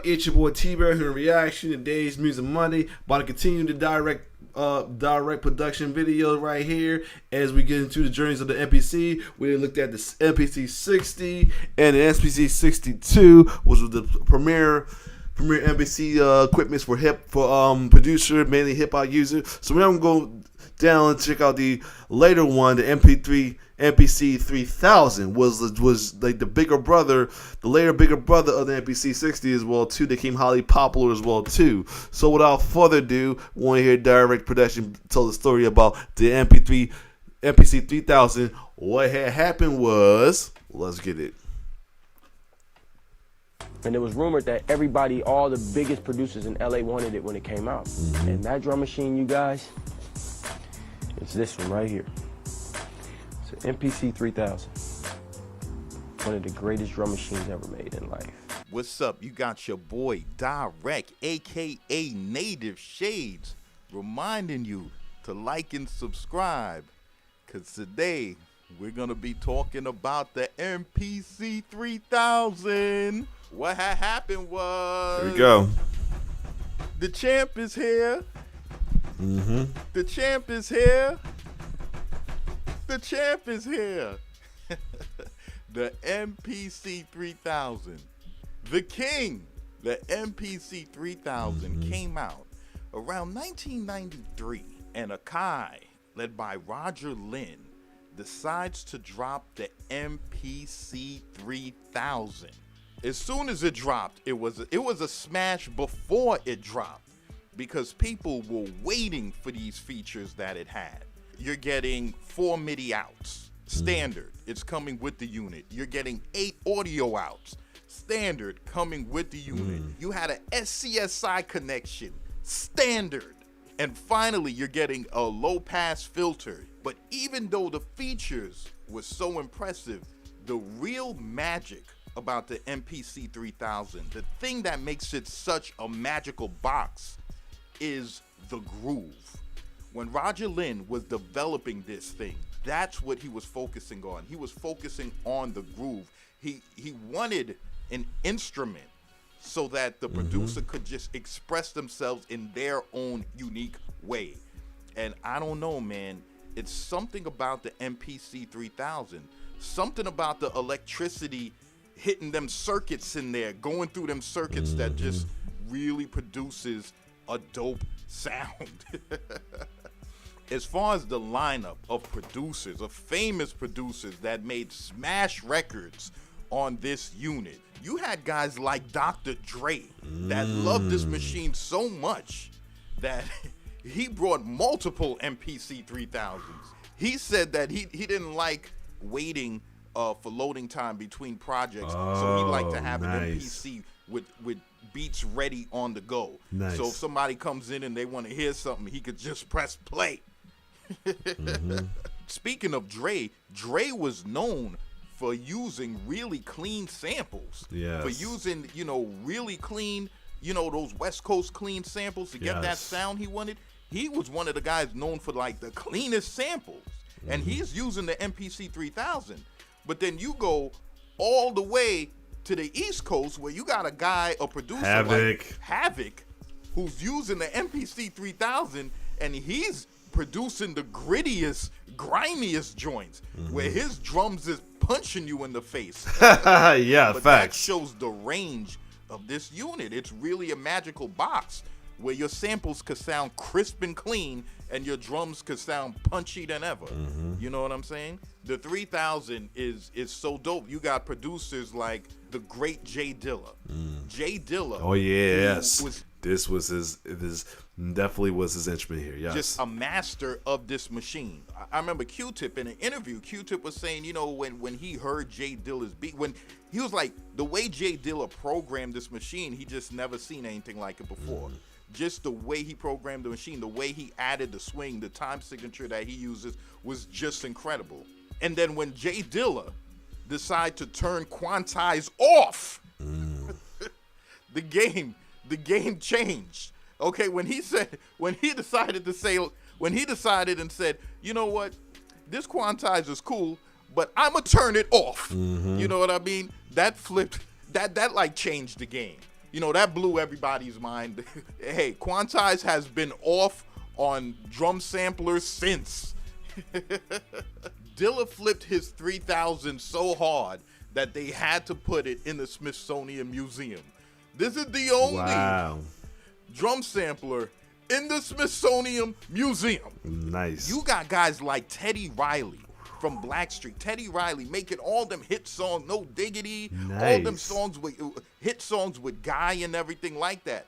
It's your boy T-Bear here in reaction to Today's Music Monday. About to continue the direct production video right here as we get into the journeys of the MPC. We looked at the MPC 60 and the MPC 62, which was the premier MPC equipments for producer, mainly hip hop users. So we're gonna go down and check out the later one, the MPC 3000 was like the bigger brother, the later bigger brother of the MPC 60 as well too. They became highly popular as well too. So without further ado, we want to hear direct production tell the story about the MPC 3000. What had happened was, let's get it. And it was rumored that all the biggest producers in LA wanted it when it came out. And that drum machine, you guys, it's this one right here. It's an MPC 3000. One of the greatest drum machines ever made in life. What's up? You got your boy Direct, aka Native Shades, reminding you to like and subscribe, because today we're going to be talking about the MPC 3000. What had happened was, Here we go. The champ is here. The champ is here. The champ is here. The MPC 3000. The king. The MPC 3000 came out around 1993, and Akai, led by Roger Lynn, decides to drop the MPC 3000. As soon as it dropped, it was a smash before it dropped, because people were waiting for these features that it had. You're getting 4 MIDI outs, standard. It's coming with the unit. You're getting 8 audio outs, standard, coming with the unit. You had a SCSI connection, standard. And finally, you're getting a low pass filter. But even though the features were so impressive, the real magic about the MPC 3000, the thing that makes it such a magical box, is the groove. When Roger Lynn was developing this thing, that's what he was focusing on. He was focusing on the groove. He wanted an instrument so that the producer could just express themselves in their own unique way. And I don't know, man, it's something about the MPC 3000, something about the electricity hitting them circuits in there, going through them circuits, that just really produces a dope sound. As far as the lineup of producers, of famous producers that made smash records on this unit, you had guys like Dr. Dre that loved this machine so much that he brought multiple MPC 3000s. He said that he didn't like waiting for loading time between projects, so he liked to have an MPC with beats ready on the go. So if somebody comes in and they want to hear something, he could just press play. Speaking of Dre was known for using really clean samples. For using, really clean, those West Coast clean samples to get that sound he wanted. He was one of the guys known for like the cleanest samples. And he's using the MPC 3000. But then you go all the way to the East Coast where you got a producer like Havoc, who's using the MPC 3000, and he's producing the grittiest, grimiest joints where his drums is punching you in the face. But facts. That shows the range of this unit. It's really a magical box where your samples could sound crisp and clean and your drums could sound punchy than ever. You know what I'm saying? The 3000 is so dope. You got producers like the great Jay Dilla. Jay Dilla. Oh yes. This was his definitely was his instrument here. Yes. Just a master of this machine. I remember Q-Tip in an interview. Q-Tip was saying, when he heard Jay Dilla's beat, when he was like, the way Jay Dilla programmed this machine, he just never seen anything like it before. Just the way he programmed the machine, the way he added the swing, the time signature that he uses was just incredible. And then when Jay Dilla decided to turn quantize off, the game changed. Okay, when he decided and said, you know what, this quantize is cool, but I'ma turn it off. You know what I mean? That flipped, that like changed the game. You know, that blew everybody's mind. Hey, Quantize has been off on drum samplers since. Dilla flipped his 3000 so hard that they had to put it in the Smithsonian Museum. This is the only drum sampler in the Smithsonian Museum. Nice. You got guys like Teddy Riley from Blackstreet. Teddy Riley making all them hit songs, No Diggity, all them songs with hit songs with Guy and everything like that.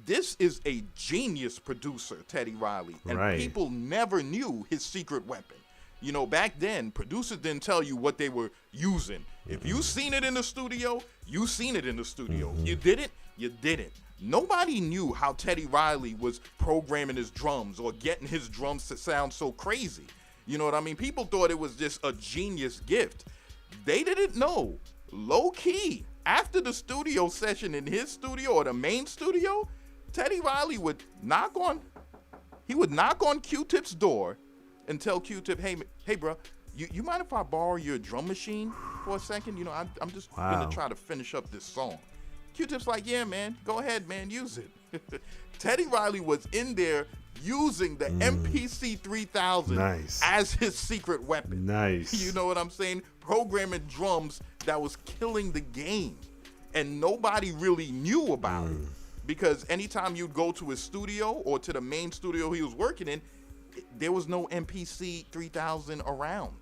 This is a genius producer, Teddy Riley, and people never knew his secret weapon. You know, back then, producers didn't tell you what they were using. If you seen it in the studio, you seen it in the studio. You didn't, you didn't. Nobody knew how Teddy Riley was programming his drums or getting his drums to sound so crazy. You know what I mean? People thought it was just a genius gift. They didn't know. Low key, after the studio session in his studio or the main studio, Teddy Riley would knock on Q-Tip's door and tell Q-Tip, hey, bro, you mind if I borrow your drum machine for a second? You know, I'm just gonna try to finish up this song. Q-Tip's like, yeah, man, go ahead, man, use it. Teddy Riley was in there using the MPC 3000 as his secret weapon. Nice. You know what I'm saying? Programming drums that was killing the game, and nobody really knew about it, because anytime you'd go to his studio or to the main studio he was working in, there was no MPC 3000 around.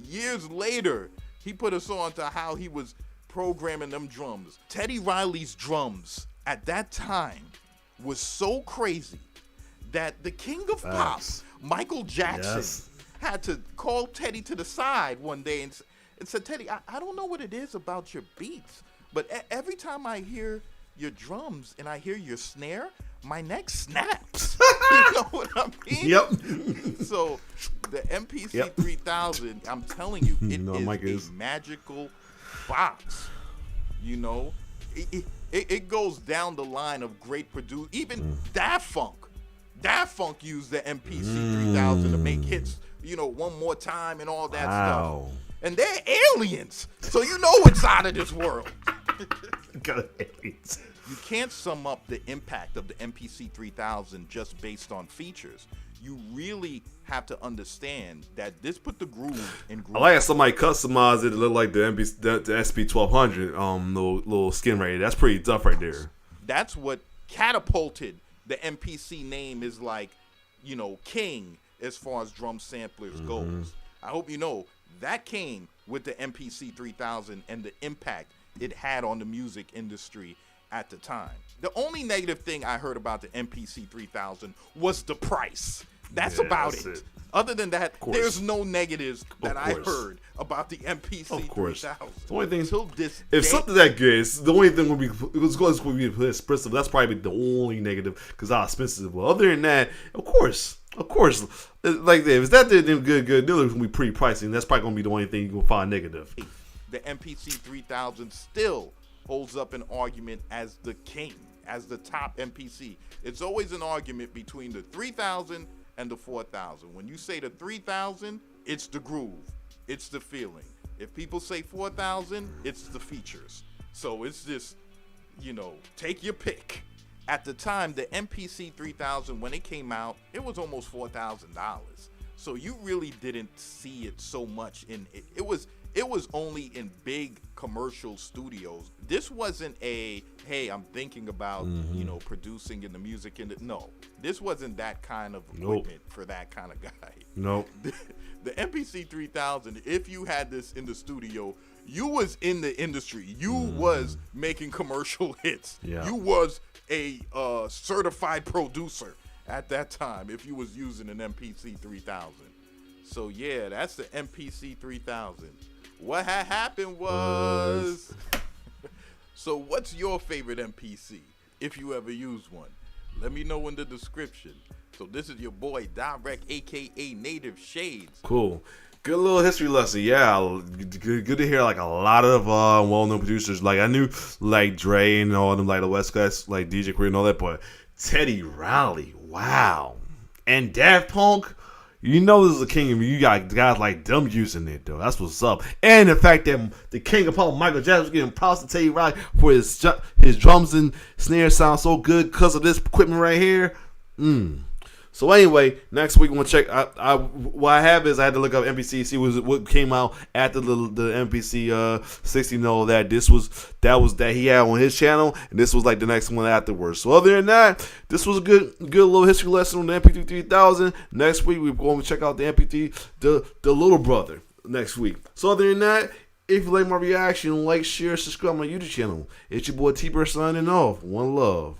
Years later, he put us on to how he was programming them drums. Teddy Riley's drums at that time was so crazy that the king of pop, Michael Jackson, had to call Teddy to the side one day and said, Teddy, I don't know what it is about your beats, but every time I hear your drums and I hear your snare, my neck snaps. You know what I mean? Yep. So the MPC 3000, I'm telling you, it is a magical box. You know, it goes down the line of great produce. Even Daft Punk used the MPC 3000 to make hits. You know, One More Time and all that stuff. And they're aliens, so you know it's out of this world. You can't sum up the impact of the MPC 3000 just based on features. You really have to understand that this put the groove in groove. I like how somebody customized it to look like the SP 1200 little skin right there. That's pretty tough right there. That's what catapulted the MPC name is like, you know, king as far as drum samplers goes. I hope you know that came with the MPC 3000 and the impact it had on the music industry at the time. The only negative thing I heard about the MPC 3000 was the price. That's about it. Other than that, there's no negatives that I heard about the MPC 3000. The only thing is, if something that good, it's the only thing would be expensive. That's probably the only negative because how expensive. Well, other than that, of course, like if that didn't good, it's gonna be pretty pricey. And that's probably gonna be the only thing you can find negative. The MPC 3000 still holds up an argument as the king, as the top MPC. It's always an argument between the 3000 and the 4000. When you say the 3000, it's the groove, it's the feeling. If people say 4000, it's the features. So it's just, you know, take your pick. At the time, the MPC 3000, when it came out, it was almost $4,000. So you really didn't see it so much in it. It was only in big commercial studios. This wasn't a, hey, I'm thinking about, you know, producing in the music industry. No, this wasn't that kind of equipment for that kind of guy. Nope. The MPC 3000, if you had this in the studio, you was in the industry. You was making commercial hits. Yeah. You was a certified producer at that time if you was using an MPC 3000. So yeah, that's the MPC 3000. What had happened was... So what's your favorite MPC, if you ever used one? Let me know in the description. So this is your boy, Direct, a.k.a. Native Shades. Cool. Good little history lesson. Yeah, good to hear like a lot of well-known producers. Like I knew like Dre and all them, like the West Coast, like DJ Queer and all that, but Teddy Riley, wow. And Daft Punk, You know this is a king of you got guys like them using it though. That's what's up. And the fact that the king of pop, Michael Jackson, was getting props to Teddy Riley for his drums and snares sound so good because of this equipment right here. So anyway, next week we're gonna check. What I have is I had to look up MPC, see what came out after the MPC 60. Know that that he had on his channel, and this was like the next one afterwards. So other than that, this was a good little history lesson on the MP3 3000. Next week we're going to check out the MP3 the little brother next week. So other than that, if you like my reaction, like, share, subscribe to my YouTube channel. It's your boy T-Bird signing off. One love.